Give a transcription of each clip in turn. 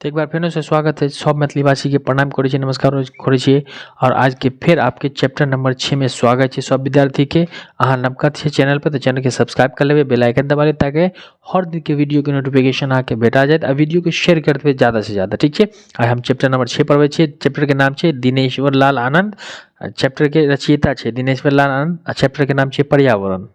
तो एक बार फिर से स्वागत है सब मैथिली भाषी के प्रणाम करै छी, नमस्कार करै छी। और आज के फिर आपके चैप्टर नंबर 6 में स्वागत है सब विद्यार्थी के। अहाँ नवका छे चैनल पर तो चैनल के सब्सक्राइब कर लेबे, बेल आइकन दबा ले ताकि हर दिन के वीडियो के नोटिफिकेशन आके भेटा जाए। आ वीडियो को शेयर करते हुए ज़्यादा से ज़्यादा, ठीक है। आज हम चैप्टर नंबर 6 पढ़बै छी। चैप्टर के नाम है दिनेश्वर लाल आनंद। चैप्टर के रचयिता है दिनेश्वर लाल आनंद। चैप्टर के नाम है पर्यावरण।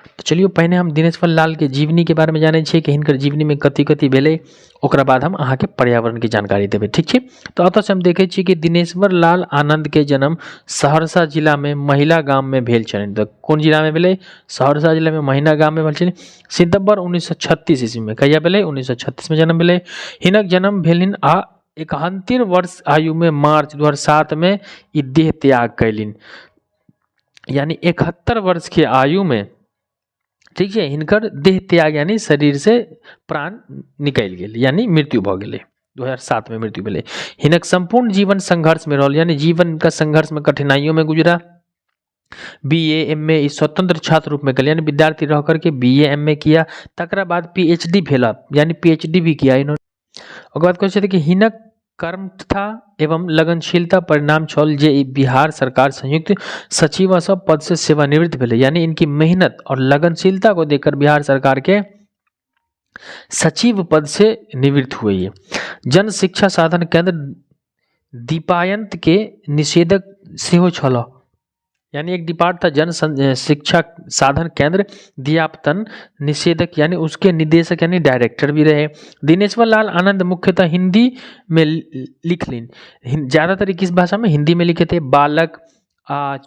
तो चलिए पहले हम दिनेश्वर लाल के जीवनी के बारे में जाने छे कि हिनकर जीवनी में कथी कथी भेले, ओकरा बाद हम अहाँ के पर्यावरण की जानकारी देवे, ठीक है। तो अतः से हम देखे छी कि दिनेश्वर लाल आनंद के जन्म सहरसा जिला में महिला गांव में भेल छलनि। तो कौन जिला में भेले? सहरसा जिला में महिला गांव में भेल छलनि। सितंबर 1936 ईस्वी में। कहिया भेले? 1936 में जन्म भेले। हिनक जन्म भेलिन आ 71 वर्ष आयु में मार्च 2007 में ई देह त्याग कैलिन। यानी 71 वर्ष के आयु में, ठीक है, हिनकर देह त्याग यानी शरीर से प्राण निकल गए, यानी मृत्यु भ गए। 2007 में मृत्यु भेले। हिनक संपूर्ण जीवन संघर्ष में रहल, यानी जीवन का संघर्ष में कठिनाइयों में गुजरा। बीए एमए इस स्वतंत्र छात्र रूप में कल, यानी विद्यार्थी रह करके बीए एमए किया। तकरा बाद पीएचडी भेला, यानी पीएचडी भी किया इन्होंने। और बात कहते कि हिनक कर्म था एवं लगनशीलता परिणाम छल जे बिहार सरकार संयुक्त सचिव सब पद से सेवानिवृत्त भेले। यानी इनकी मेहनत और लगनशीलता को देखकर बिहार सरकार के सचिव पद से निवृत्त हुए। ये जन शिक्षा साधन केंद्र दीपायंत के निषेधक सेहो छल, यानी एक डिपार्ट था जन शिक्षा साधन केंद्र दियापतन निषेधक, यानी उसके निदेशक यानी डायरेक्टर भी रहे। दिनेश्वर लाल आनंद मुख्यतः हिंदी में लिख लीन, ज़्यादातर किस भाषा में? हिंदी में लिखे थे। बालक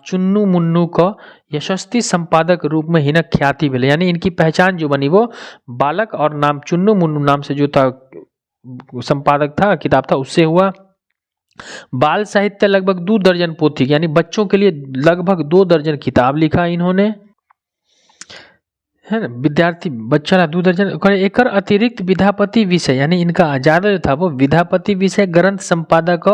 चुन्नू मुन्नू का यशस्वी संपादक रूप में हिनक ख्याति मिले, यानी इनकी पहचान जो बनी वो बालक और नाम चुन्नू मुन्नू नाम से जो था संपादक था, किताब था, उससे हुआ। बाल साहित्य लगभग 2 दर्जन पोथी, यानी बच्चों के लिए लगभग 2 दर्जन किताब लिखा इन्होंने, है ना। विद्यार्थी बच्चा 2 दर्जन। एकर अतिरिक्त विधापति विषय, यानी इनका ज्यादा जो था वो विधापति विषय ग्रंथ संपादक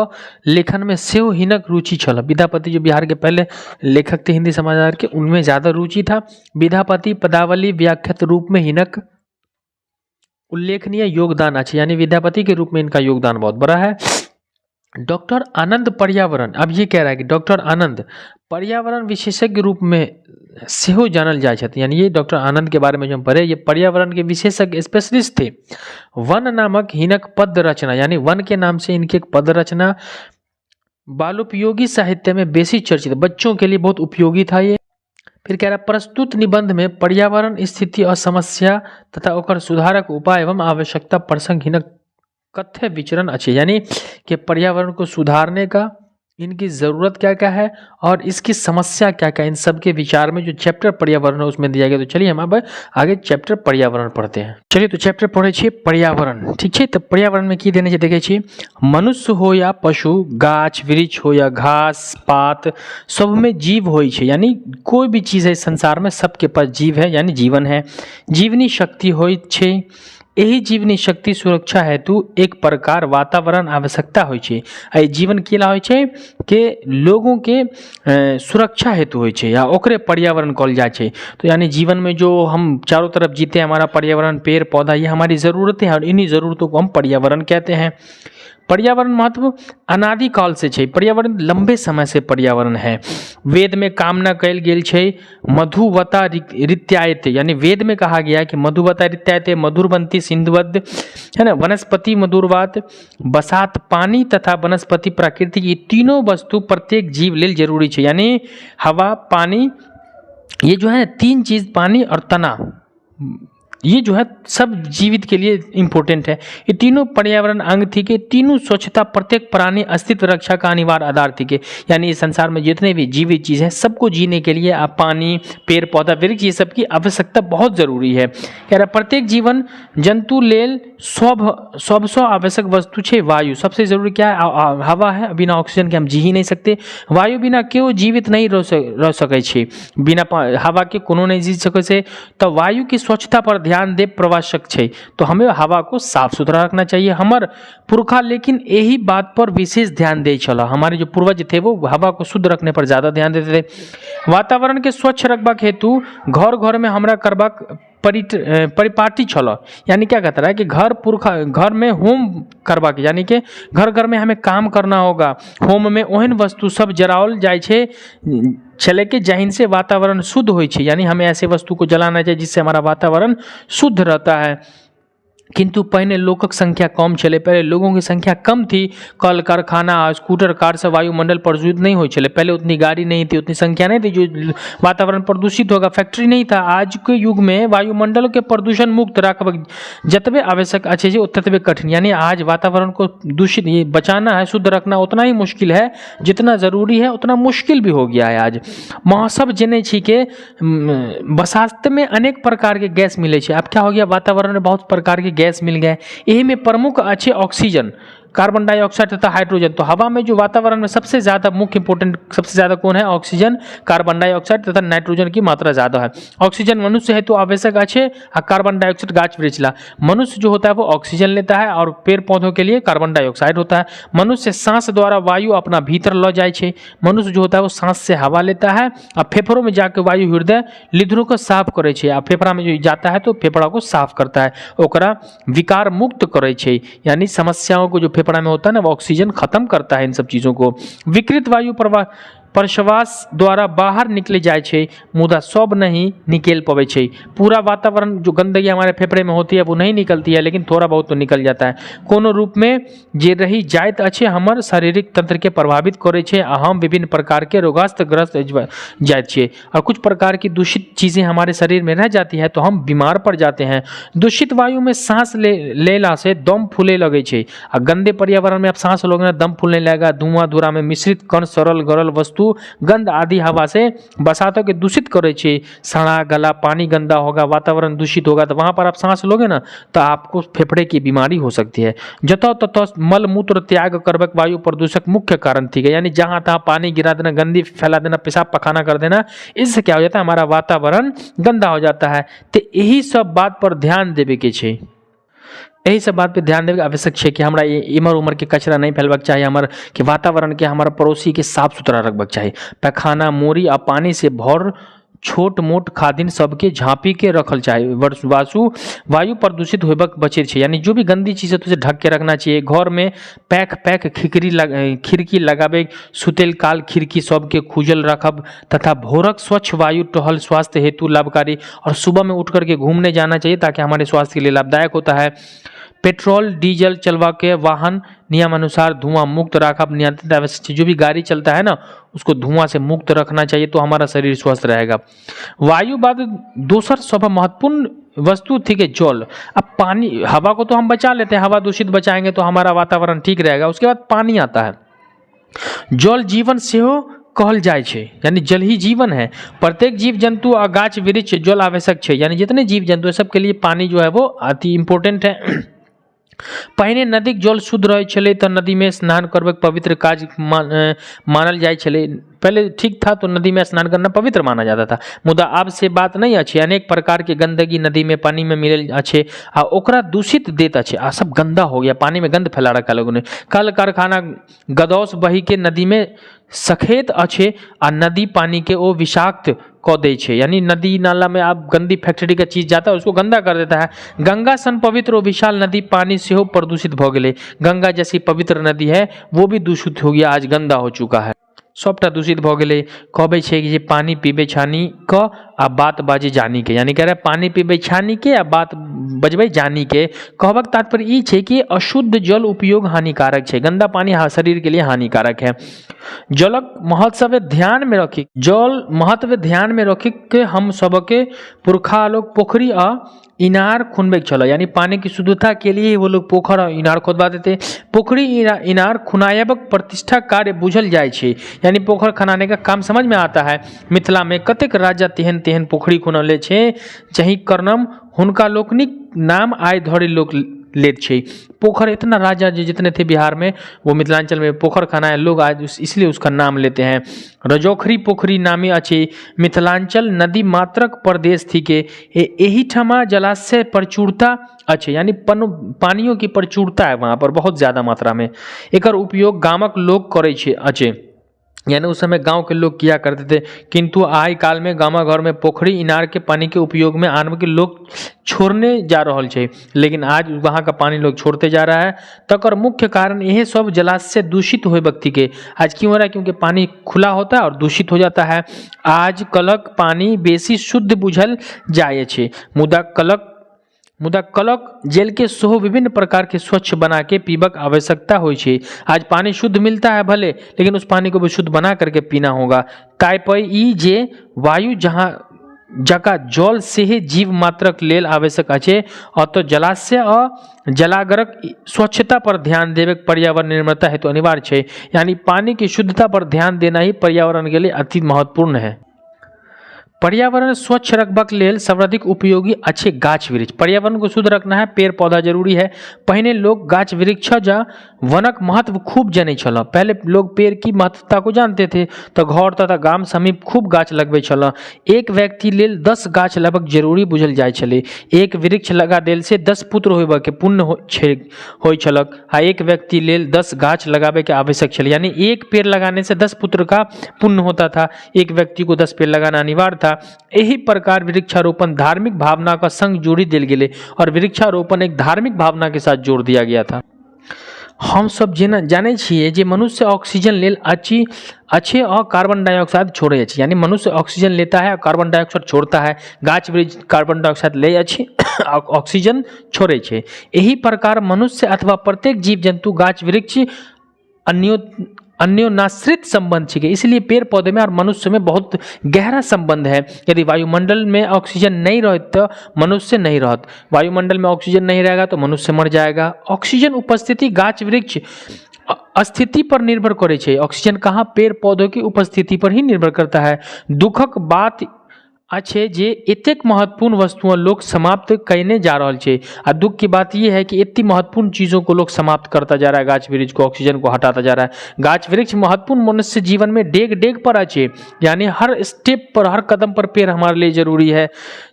लेखन में सेहो हिनक रुचि छल। विधापति जो बिहार के पहले लेखक थे हिंदी समाचार के, उनमें ज्यादा रुचि था। विधापति पदावली व्याख्यात रूप में हिनक उल्लेखनीय योगदान अच्छे, यानी विद्यापति के रूप में इनका योगदान बहुत बड़ा है। डॉक्टर आनंद पर्यावरण, अब ये कह रहा है कि डॉक्टर आनंद पर्यावरण विशेषज्ञ रूप में सेहो जानल जाए छथि, यानी ये डॉक्टर आनंद के बारे में जो हम पढ़े, ये पर्यावरण के विशेषज्ञ स्पेशलिस्ट थे। वन नामक हिनक पद रचना, यानी वन के नाम से इनकी एक पद रचना बालोपयोगी साहित्य में बेसी चर्चित, बच्चों के लिए बहुत उपयोगी था ये। फिर कह रहा प्रस्तुत निबंध में पर्यावरण स्थिति और समस्या तथा ओकर सुधारक उपाय एवं आवश्यकता प्रसंग हिनक कथ्य विचरण अच्छे, यानी कि पर्यावरण को सुधारने का इनकी ज़रूरत क्या क्या है और इसकी समस्या क्या क्या, इन सब के विचार में जो चैप्टर पर्यावरण है उसमें दिया गया। तो चलिए हम अब आगे चैप्टर पर्यावरण पढ़ते हैं। चलिए तो चैप्टर पढ़े छे पर्यावरण, ठीक है। तो पर्यावरण में की देने छे देखे छी, मनुष्य हो या पशु, गाछ वृक्ष हो या घास पात, सब में जीव होई छे, यानी कोई भी चीज़ है संसार में सबके पास जीव है, यानी जीवन है। जीवनी शक्ति होई छे, यही जीवनी शक्ति सुरक्षा हेतु एक प्रकार वातावरण आवश्यकता होइ छे। आई जीवन केला होइ छे कि लोगों के सुरक्षा हेतु होइ छे या ओकरे पर्यावरण कहल जाए छे। तो यानी जीवन में जो हम चारों तरफ जीते हैं, हमारा पर्यावरण पेड़ पौधा, ये हमारी ज़रूरतें हैं और इन्हीं ज़रूरतों को हम पर्यावरण कहते हैं। पर्यावरण महत्व अनादि काल से छे, पर्यावरण लंबे समय से पर्यावरण है। वेद में कामना कैल गेल छे मधुवता रित्यायते, यानी वेद में कहा गया है कि मधुवता रित्यायते मधुरवंती सिंधुवद, है ना। वनस्पति मधुरवात, बसात पानी तथा वनस्पति प्राकृतिक, ये तीनों वस्तु प्रत्येक जीव लेल जरूरी छे, यानी हवा पानी, ये जो है 3 चीज, पानी और तना, ये जो है सब जीवित के लिए इम्पोर्टेंट है। ये तीनों पर्यावरण अंग थी के, तीनों स्वच्छता प्रत्येक प्राणी अस्तित्व रक्षा का अनिवार्य आधार थी के, यानी इस संसार में जितने भी जीवित चीज़ है सबको जीने के लिए आप पानी पेड़ पौधा वृक्ष ये सब की आवश्यकता बहुत जरूरी है। कह रहा प्रत्येक जीवन जंतु लेल सबसे आवश्यक वस्तु छे वायु, सबसे जरूरी क्या है? हवा है, बिना ऑक्सीजन के हम जी ही नहीं सकते। वायु बिना क्यों जीवित नहीं रह सके छे, बिना हवा के कोनो नहीं जी सके छे। तो वायु की स्वच्छता पर ध्यान दे प्रवासक छे, तो हमें हवा को साफ सुथरा रखना चाहिए। हमार पुरखा लेकिन यही बात पर विशेष ध्यान दे चला, हमारे जो पूर्वज थे वो हवा को शुद्ध रखने पर ज्यादा ध्यान देते थे। वातावरण के स्वच्छ रखबाक हेतु घर घर में हमरा करबाक परिपाटी छल, यानी क्या कहता रहा है कि घर में होम करवा के, यानी कि घर घर में हमें काम करना होगा, होम में ओहन वस्तु सब जराओल जाए छे कि जहिन से वातावरण शुद्ध हो, यानी हमें ऐसे वस्तु को जलाना चाहिए जिससे हमारा वातावरण शुद्ध रहता है। किंतु पहले लोगक संख्या कम चले, पहले लोगों की संख्या कम थी, कल कारखाना स्कूटर कार से वायुमंडल प्रदूषित नहीं हो चले, पहले उतनी गाड़ी नहीं थी, उतनी संख्या नहीं थी जो वातावरण प्रदूषित होगा, फैक्ट्री नहीं था। आज के युग में वायुमंडल के प्रदूषण मुक्त रखब जतबे आवश्यक अच्छे से ततबे कठिन, यानी आज वातावरण को दूषित बचाना है, शुद्ध रखना उतना ही मुश्किल है जितना जरूरी है उतना मुश्किल भी हो गया है। आज मौसम जने छी के बसात में अनेक प्रकार के गैस मिले छे, अब क्या हो गया वातावरण में बहुत प्रकार के गैस मिल गए, यही में प्रमुख अच्छे ऑक्सीजन, कार्बन डाइऑक्साइड तथा हाइड्रोजन। तो हवा में जो वातावरण में सबसे ज्यादा मुख्य इंपोर्टेंट सबसे ज्यादा कौन है? ऑक्सीजन, कार्बन डाइऑक्साइड तथा नाइट्रोजन की मात्रा ज्यादा है। ऑक्सीजन मनुष्य है तो आवश्यक अच्छे, और कार्बन डाइऑक्साइड गाछ वृक्ष ला। मनुष्य जो होता है वो ऑक्सीजन लेता है और पेड़ पौधों के लिए कार्बन डाइऑक्साइड होता है। मनुष्य सांस द्वारा वायु अपना भीतर ल जाए छे, मनुष्य जो होता है वो सांस से हवा लेता है और फेफड़ों में जाकर वायु हृदय लिध्रों को साफ करे छे, और फेफड़ा में जो जाता है तो फेफड़ा को साफ करता है, ओकरा विकार मुक्त करे छे, यानी समस्याओं को जो फेफड़ा में होता है ना वो ऑक्सीजन खत्म करता है इन सब चीजों को। विकृत वायु प्रश्वास द्वारा बाहर निकले जाए छे, मुदा सब नहीं निकल पवे छे। पूरा वातावरण जो गंदगी हमारे फेफड़े में होती है वो नहीं निकलती है, लेकिन थोड़ा बहुत तो निकल जाता है। कोनो रूप में जे रही जाइत अच्छे हमर शारीरिक तंत्र के प्रभावित करे छे, हम विभिन्न प्रकार के रोगास्त ग्रस्त जाइत छे, और कुछ प्रकार की दूषित चीजें हमारे शरीर में रह जाती है तो हम बीमार पड़ जाते हैं। दूषित वायु में सांस लेला से दम फूले लगे छे, और गंदे पर्यावरण में आप सांस लोगे ना दम फूलने लगेगा। धुआं धुरा में मिश्रित कण सरल गरल वस्तु गंध आदि हवा से बसातों के दूषित करे छे। सड़ा गला पानी गंदा होगा, वातावरण दूषित होगा, तो वहां पर आप सांस लोगे ना तो आपको फेफड़े की बीमारी हो सकती है। जतो ततो मल मूत्र त्याग करबक वायु प्रदूषक मुख्य कारण थी, यानी जहां तहां पानी गिरा देना, गंदी फैला देना, पेशाब पखाना कर देना, इससे क्या हो जाता है हमारा वातावरण गंदा हो जाता है। तो यही सब बात पर ध्यान देवे के छे, यही सब बात पे ध्यान देवे आवश्यक है कि हमरा इमर उमर के कचरा नहीं फैलबाक चाहिए, हमारे कि वातावरण के हमारा पड़ोसी के साफ सुथरा रखबाक चाहिए। पैखाना मोरी आ पानी से भर छोट मोट खादिन सबके झाँपी के रखल चाहिए। वायु प्रदूषित होबक बचे छे, यानी जो भी गंदी चीज है तो उसे ढक के रखना चाहिए। घर में पैक खिड़की लगाबे, सुतेल काल खिड़की सबके खुजल रखब, तथा भोरक स्वच्छ वायु टहल स्वास्थ्य हेतु लाभकारी, और सुबह में उठ करके घूमने जाना चाहिए ताकि हमारे स्वास्थ्य के लिए लाभदायक होता है। पेट्रोल डीजल चलवा के वाहन नियमानुसार धुआं मुक्त रखब नियंत्रित आवश्यक। जो भी गाड़ी चलता है ना उसको धुआं से मुक्त रखना चाहिए तो हमारा शरीर स्वस्थ रहेगा। वायु बाद दूसर सब महत्वपूर्ण वस्तु थी कि जल। अब पानी, हवा को तो हम बचा लेते हैं, हवा दूषित बचाएंगे तो हमारा वातावरण ठीक रहेगा। उसके बाद पानी आता है। जल जीवन से हो कहल जाए छे, यानी जल ही जीवन है। प्रत्येक जीव जंतु और गाछ वृक्ष जल आवश्यक है, यानी जितने जीव जंतु है सबके लिए पानी जो है वो अति इम्पोर्टेंट है। पहिने नदी जल शुद्ध रहे छले तो नदी में स्नान करबक पवित्र काज मानल जाए छले। पहले ठीक था तो नदी में स्नान करना पवित्र माना जाता था, मुदा अब से बात नहीं अच्छे। अनेक प्रकार के गंदगी नदी में पानी में मिले अच्छे आ ओकरा दूषित देत अच्छे, आ सब गंदा हो गया, पानी में गंद फैला रखा लोगों ने। कल कारखाना गदौस बही के नदी में सखेत अच्छे आ नदी पानी के ओ विषाक्त क दे छे, यानी नदी नाला में आप गंदी फैक्ट्री का चीज जाता है उसको गंदा कर देता है। गंगा सन पवित्र और विशाल नदी पानी से हो प्रदूषित हो गए। गंगा जैसी पवित्र नदी है वो भी दूषित हो गया, आज गंदा हो चुका है, सबटा दूषित भ गेले। कहबे छे कि जे पानी पीबे छानी क आ बात बाजे जानी के, यानी कह रहे पानी पीबे छानी के आ बात बजबे जानी के। कहबक तात्पर्य ई छे कि अशुद्ध जल उपयोग हानिकारक छे, गंदा पानी शरीर के लिए हानिकारक है। जलक महत्व ध्यान में रखी, जल महत्व ध्यान में रखी के हम सबके पुरखा लोग पोखरी आ इनार खुनबे चलो, यानी पानी की शुद्धता के लिए वो लोग पोखर और इनार खोदवा देते। पोखरी इनार खुनायबक प्रतिष्ठा कार्य बुझल जाए छे, यानी पोखर खनाने का काम समझ में आता है। मिथिला में कतेक राजा तेहन तेहन पोखरी खुनले छे, जही कर्णम हुनका लोकनिक नाम आय धरे लोग लेत छे। पोखर इतना राजा जितने थे बिहार में वो मिथिलांचल में पोखर खाना है, लोग आज इसलिए उसका नाम लेते हैं। रजोखरी पोखरी नामी अच्छे मिथिलांचल नदी मात्रक प्रदेश थी के यही ठमा जलाशय प्रचुरता अच्छे, यानी पानियों की प्रचुरता है वहां पर बहुत ज्यादा मात्रा में। एकर उपयोग गामक लोग करे छे अच्छे। यानी उस समय गांव के लोग किया करते थे, किंतु आइ काल में गामा घर में पोखरी इनार के पानी के उपयोग में आन के लोग छोड़ने जा रहल छै, लेकिन आज वहाँ का पानी लोग छोड़ते जा रहा है। तकर मुख्य कारण यह सब जलाशय दूषित हुए व्यक्ति के आज क्यों हो रहा है, क्योंकि पानी खुला होता है और दूषित हो जाता है। आज कलक पानी बेसी शुद्ध बुझल जाए छै, मुदा कलक जल के सेहो विभिन्न प्रकार के स्वच्छ बना के पीबक आवश्यकता होइ छै। आज पानी शुद्ध मिलता है भले, लेकिन उस पानी को भी शुद्ध बना करके पीना होगा। ताइपई ई जे वायु जहाँ जका जल से ही जीव मात्रक लेल आवश्यक अछि, अतः जलाशय आ जलागारक स्वच्छता पर ध्यान देवे पर्यावरण निर्मलता हेतु अनिवार्य छै। यानी पानी की शुद्धता पर ध्यान देना ही पर्यावरण के लिए अति महत्वपूर्ण है। पर्यावरण स्वच्छ रखबाक लेल सर्वाधिक उपयोगी अच्छे गाछ वृक्ष। पर्यावरण को शुद्ध रखना है, पेड़ पौधा जरूरी है। पहले लोग गाछ वृक्ष जा वनक महत्व खूब जाने छल। पहले लोग पेड़ की महत्वता को जानते थे, तो घर तथा गाम समीप खूब गाछ लगबे छल। एक व्यक्ति लेल 10 गाछ लगभग जरूरी बुझल जाय छले। एक वृक्ष लगा देल से 10 पुत्र होबे के पुण्य होय छलक, आ एक व्यक्ति लेल 10 गाछ लगाबे के आवश्यक छल। यानी एक पेड़ लगाने से 10 पुत्र का पुण्य होता था, एक व्यक्ति को 10 पेड़ लगाना अनिवार्य था। यही प्रकार वृक्षारोपण धार्मिक भावना का संग जोड़ी दिल गेले और वृक्षारोपण एक धार्मिक भावना के साथ जोड़ दिया गया था। हम सब जाने छिए जे मनुष्य ऑक्सीजन लेल अच्छे और कार्बन डाइऑक्साइड छोड़े अछि। यानी मनुष्य ऑक्सीजन लेता है और कार्बन डाइऑक्साइड छोड़ता है, गाछ वृक्ष कार्बन डाइऑक्साइड ले अछि ऑक्सीजन छोड़े छै। यही प्रकार मनुष्य अथवा प्रत्येक जीव जंतु गाछ वृक्ष अन्योनाश्रित संबंध छिके। इसलिए पेड़ पौधे में और मनुष्य में बहुत गहरा संबंध है। यदि वायुमंडल में ऑक्सीजन नहीं रहे तो मनुष्य नहीं रहत, वायुमंडल में ऑक्सीजन नहीं रहेगा तो मनुष्य मर जाएगा। ऑक्सीजन उपस्थिति गाछ वृक्ष स्थिति पर निर्भर करे छै। ऑक्सीजन कहाँ, पेड़ पौधों की उपस्थिति पर ही निर्भर करता है। दुखक बात अच्छे जे एतेक महत्वपूर्ण वस्तुओं लोग समाप्त करने जा रहा है। और दुख की बात यह है कि इतनी महत्वपूर्ण चीज़ों को लोग समाप्त करता जा रहा है, गाछ वृक्ष को, ऑक्सीजन को हटाता जा रहा है। गाछ वृक्ष महत्वपूर्ण मनुष्य जीवन में डेग डेग पर अच्छे, यानी हर स्टेप पर हर कदम पर पेड़ हमारे लिए जरूरी है।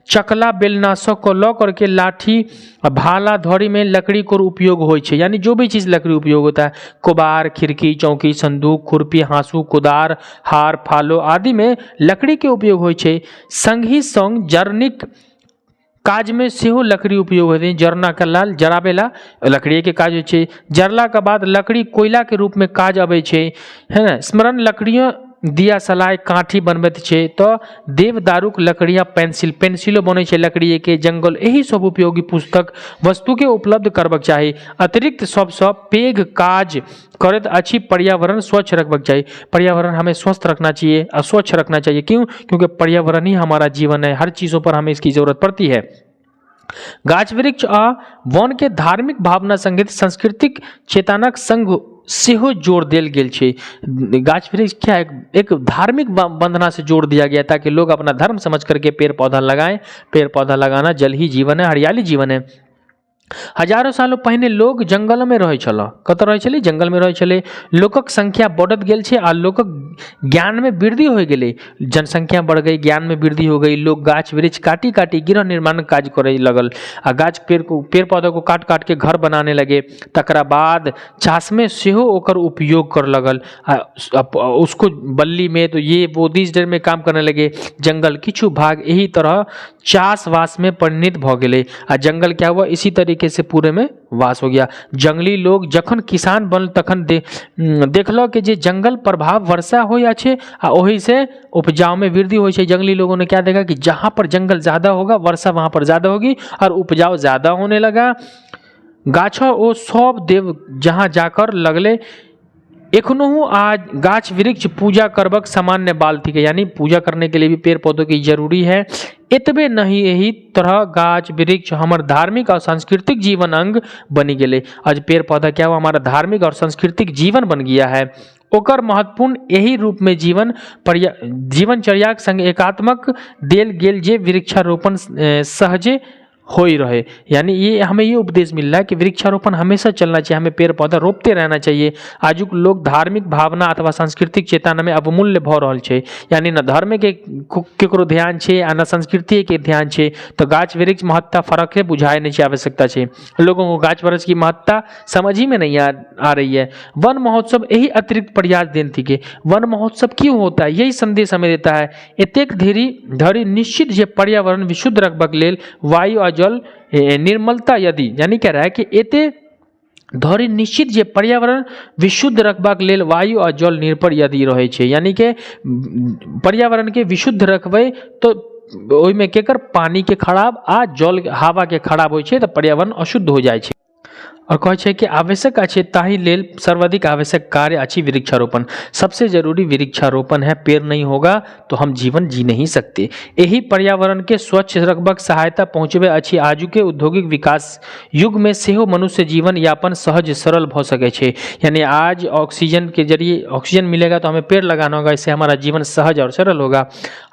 चकला बेलनाशक को लॉ करके लाठी भाला धौरी में लकड़ी को उपयोग हो, यानी जो भी चीज़ लकड़ी उपयोग होता है, कुबार खिड़की चौकी संदूक खुरपी हाँसू कुदार हार फालो आदि में लकड़ी के उपयोग हो। संगी संग जरनिक काज में सेहो लकड़ी उपयोग होते हैं। जरना का लाल जराबेला लकड़ी के काज होते, जरला के बाद लकड़ी कोयला के रूप में काज आवे छे, है ना। स्मरण लकड़ियों दिया सलाय काठी बनबैत छे, तो देवदारुक लकड़ियाँ पेंसिलो बने छे लकड़ी के, जंगल, यही सब उपयोगी पुस्तक वस्तु के उपलब्ध करबक चाही। अतिरिक्त सबसे पैघ काज करत अच्छी पर्यावरण स्वच्छ रखबक चाहिए। पर्यावरण हमें स्वस्थ रखना चाहिए, अस्वच्छ रखना चाहिए। क्यों? क्योंकि पर्यावरण ही हमारा जीवन है, हर चीज़ों पर हमें इसकी जरूरत पड़ती है। गाछ वृक्ष आ वन के धार्मिक भावना संगीत सांस्कृतिक चेतनाक संग सेहो जोड़ देल गेल छै। गाछ वृक्ष क्या है, एक धार्मिक बंधना से जोड़ दिया गया ताकि लोग अपना धर्म समझ करके पेड़ पौधा लगाएं। पेड़ पौधा लगाना जल ही जीवन है, हरियाली जीवन है। हजारों सालों पहले लोग जंगल में रहे छल, कतऽ रहे छले, जंगल में रहे छले। लोकक संख्या बढ़त गेल छै आ लोकक ज्ञान में वृद्धि हो गेले। जनसंख्या बढ़ गई, ज्ञान में वृद्धि हो गई। लोग गाछ वृक्ष काटी काटी गृह निर्माण काज करे लगल आ गाछ पेड़ पौधा को काट काट के घर बनाने लगे। तकरा बाद चास में सेहो ओकर उपयोग कर लगल, उसको बल्ली में तो ये वो डर में काम करने लगे। जंगल किछु भाग यही तरह चास वास में परिणित भ गेले आ जंगल क्या हुआ, इसी तरीके से पूरे में वास हो गया। जंगली लोग जखन किसान बनल तखन देखलो कि जे जंगल प्रभाव वर्षा हो या छे आ ओही से उपजाऊ में वृद्धि हो छे। जंगली लोगों ने क्या देखा कि जहां पर जंगल ज्यादा होगा वर्षा वहां पर ज्यादा होगी और उपजाऊ ज्यादा होने लगा। गाछो ओ सब देव जहां जाकर लगले। एखनहु आज गाछ वृक्ष पूजा करबक सामान्य बाल थी, यानी पूजा करने के लिए भी पेड़ पौधों की जरूरी है। इतबे नहीं, यही तरह गाछ वृक्ष हमार धार्मिक और सांस्कृतिक जीवन अंग बनी गेले। आज पेड़ पौधा क्या हुआ, हमारा धार्मिक और सांस्कृतिक जीवन बन गया है। ओकर महत्वपूर्ण यही रूप में जीवनचर्याक संग एकात्मक देल गेल जे वृक्षारोपण सहजे हो ही रहे। यानी ये हमें ये उपदेश मिल रहा है कि वृक्षारोपण हमेशा चलना चाहिए, हमें पेड़ पौधा रोपते रहना चाहिए। आजुक लोग धार्मिक भावना अथवा सांस्कृतिक चेतना में अवमूल्य भ रहल छै, यानी न धर्म के केकरो ध्यान छै आ न संस्कृति के ध्यान छै, तो गाछ वृक्ष महत्ता फर्क है बुझाए नहीं चाहिए, आवश्यकता छै। लोगों को गाछ वृक्ष की महत्ता समझ ही में नहीं आ रही है। वन महोत्सव यही अतिरिक्त प्रयास देन थी कि वन महोत्सव क्यों होता है, यही संदेश हमें देता है। एतेक धरि निश्चित जे पर्यावरण विशुद्ध रखबाक लेल वायु और जल निर्मलता यदि, यानी कह रहा है कि एते धरि निश्चित जे पर्यावरण विशुद्ध रखबाक लेल वायु और जल निर्भर यदि रहे छै, यानी कि पर्यावरण के विशुद्ध रखबै तो ओहिमे केकर पानी के खराब आ जल हवा के खराब होइ छै, तो पर्यावरण अशुद्ध हो जाइ छै। और कहै छै कि आवश्यक अछि ताहि लेल सर्वाधिक आवश्यक कार्य अछि वृक्षारोपण। सबसे जरूरी वृक्षारोपण है, पेड़ नहीं होगा तो हम जीवन जी नहीं सकते। यही पर्यावरण के स्वच्छ रखबाक सहायता पहुँचबे अछि। आजू के औद्योगिक विकास युग में सेहो मनुष्य जीवन यापन सहज सरल भ सके छै। यानी आज ऑक्सीजन के जरिए ऑक्सीजन मिलेगा तो हमें पेड़ लगाना होगा, इससे हमारा जीवन सहज और सरल होगा।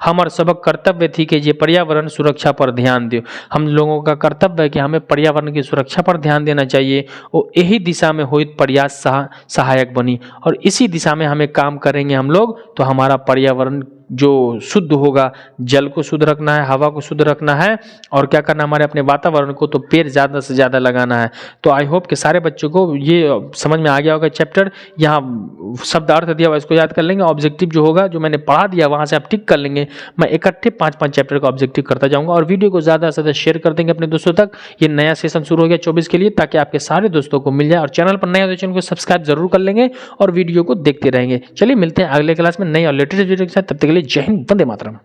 हमार सबक कर्तव्य थी कि ये पर्यावरण सुरक्षा पर ध्यान दो। हम लोगों का कर्तव्य है कि हमें पर्यावरण की सुरक्षा पर ध्यान देना चाहिए और यही दिशा में होइत प्रयास सहायक बनी, और इसी दिशा में हमें काम करेंगे हम लोग तो हमारा पर्यावरण जो शुद्ध होगा, जल को शुद्ध रखना है, हवा को शुद्ध रखना है, और क्या करना हमारे अपने वातावरण को तो पेड़ ज़्यादा से ज़्यादा लगाना है। तो आई होप कि सारे बच्चों को ये समझ में आ गया होगा चैप्टर। यहाँ शब्द अर्थ दिया हुआ इसको याद कर लेंगे, ऑब्जेक्टिव जो होगा जो मैंने पढ़ा दिया वहाँ से आप टिक कर लेंगे। मैं इकट्ठे 5-5 चैप्टर का ऑब्जेक्टिव करता जाऊँगा, और वीडियो को ज़्यादा से ज़्यादा शेयर कर देंगे अपने दोस्तों तक। ये नया सेशन शुरू हो गया 24 के लिए, ताकि आपके सारे दोस्तों को मिल जाए। और चैनल पर नए हो तो चैनल को सब्सक्राइब जरूर कर लेंगे और वीडियो को देखते रहेंगे। चलिए मिलते हैं अगले क्लास में नए और लेटेस्ट वीडियो के साथ, तब तक के लिए जय हिंद, वंदे मातरम।